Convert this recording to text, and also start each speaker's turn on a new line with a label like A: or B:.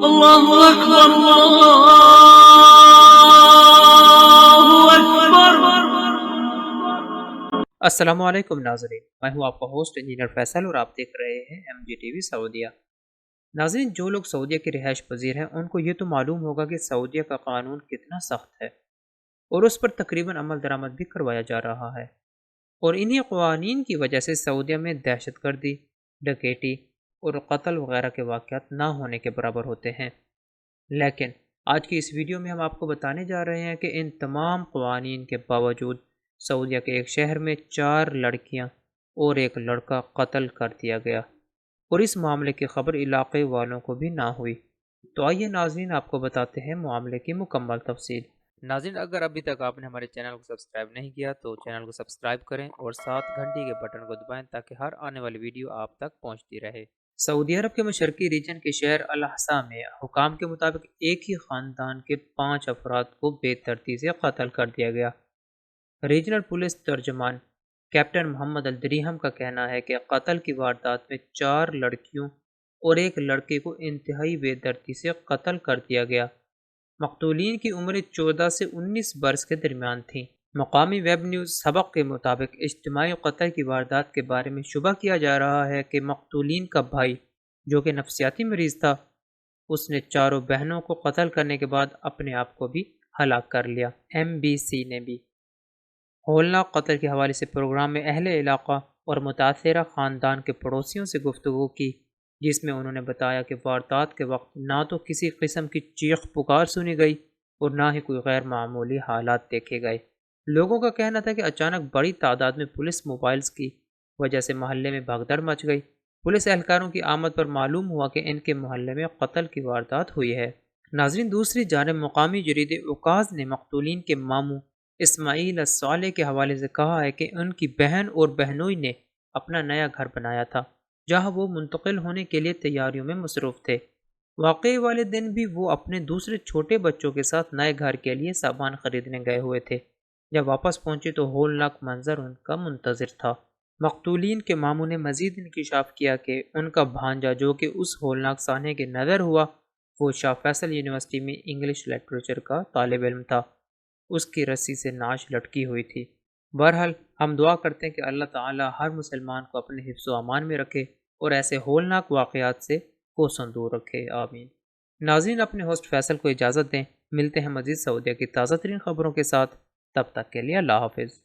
A: اللہ اکبر اللہ اکبر۔
B: السلام علیکم ناظرین، میں ہوں آپ کا ہوسٹ انجینئر فیصل اور آپ دیکھ رہے ہیں ایم جی ٹی وی سعودیہ۔ ناظرین، جو لوگ سعودیہ کے رہائش پذیر ہیں ان کو یہ تو معلوم ہوگا کہ سعودیہ کا قانون کتنا سخت ہے اور اس پر تقریباً عمل درآمد بھی کروایا جا رہا ہے، اور انہی قوانین کی وجہ سے سعودیہ میں دہشت گردی، ڈکیتی اور قتل وغیرہ کے واقعات نہ ہونے کے برابر ہوتے ہیں۔ لیکن آج کی اس ویڈیو میں ہم آپ کو بتانے جا رہے ہیں کہ ان تمام قوانین کے باوجود سعودیہ کے ایک شہر میں 4 لڑکیاں اور ایک لڑکا قتل کر دیا گیا، اور اس معاملے کی خبر علاقے والوں کو بھی نہ ہوئی۔ تو آئیے ناظرین، آپ کو بتاتے ہیں معاملے کی مکمل تفصیل۔ ناظرین، اگر ابھی تک آپ نے ہمارے چینل کو سبسکرائب نہیں کیا تو چینل کو سبسکرائب کریں اور ساتھ گھنٹی کے بٹن کو دبائیں تاکہ ہر آنے والی ویڈیو آپ تک پہنچتی رہے۔ سعودی عرب کے مشرقی ریجن کے شہر الاحسا میں حکام کے مطابق ایک ہی خاندان کے 5 افراد کو بے ترتیب سے قتل کر دیا گیا۔ ریجنل پولیس ترجمان کیپٹن محمد الدریہم کا کہنا ہے کہ قتل کی واردات میں 4 لڑکیوں اور ایک لڑکے کو انتہائی بے دردی سے قتل کر دیا گیا۔ مقتولین کی عمریں 14 سے 19 برس کے درمیان تھیں۔ مقامی ویب نیوز سبق کے مطابق اجتماعی قتل کی واردات کے بارے میں شبہ کیا جا رہا ہے کہ مقتولین کا بھائی، جو کہ نفسیاتی مریض تھا، اس نے چاروں بہنوں کو قتل کرنے کے بعد اپنے آپ کو بھی ہلاک کر لیا۔ ایم بی سی نے بھی ہولناک قتل کے حوالے سے پروگرام میں اہل علاقہ اور متاثرہ خاندان کے پڑوسیوں سے گفتگو کی، جس میں انہوں نے بتایا کہ واردات کے وقت نہ تو کسی قسم کی چیخ پکار سنی گئی اور نہ ہی کوئی غیر معمولی حالات دیکھے گئے۔ لوگوں کا کہنا تھا کہ اچانک بڑی تعداد میں پولیس موبائلز کی وجہ سے محلے میں بھگدڑ مچ گئی۔ پولیس اہلکاروں کی آمد پر معلوم ہوا کہ ان کے محلے میں قتل کی واردات ہوئی ہے۔ ناظرین، دوسری جانب مقامی جریدے عکاظ نے مقتولین کے ماموں اسماعیل الصالح کے حوالے سے کہا ہے کہ ان کی بہن اور بہنوئی نے اپنا نیا گھر بنایا تھا، جہاں وہ منتقل ہونے کے لیے تیاریوں میں مصروف تھے۔ واقعے والے دن بھی وہ اپنے دوسرے چھوٹے بچوں کے ساتھ نئے گھر کے لیے سامان خریدنے گئے ہوئے تھے۔ جب واپس پہنچے تو ہولناک منظر ان کا منتظر تھا۔ مقتولین کے ماموں نے مزید انکشاف کیا کہ ان کا بھانجا، جو کہ اس ہولناک سانحے کے نظر ہوا، وہ شاہ فیصل یونیورسٹی میں انگلش لٹریچر کا طالب علم تھا۔ اس کی رسی سے نعش لٹکی ہوئی تھی۔ بہرحال ہم دعا کرتے ہیں کہ اللہ تعالی ہر مسلمان کو اپنے حفظ و امان میں رکھے اور ایسے ہولناک واقعات سے کوسوں دور رکھے، آمین۔ ناظرین، اپنے ہوسٹ فیصل کو اجازت دیں، ملتے ہیں مزید سعودیہ کی تازہ ترین خبروں کے ساتھ، تب تک کے لیے اللہ حافظ۔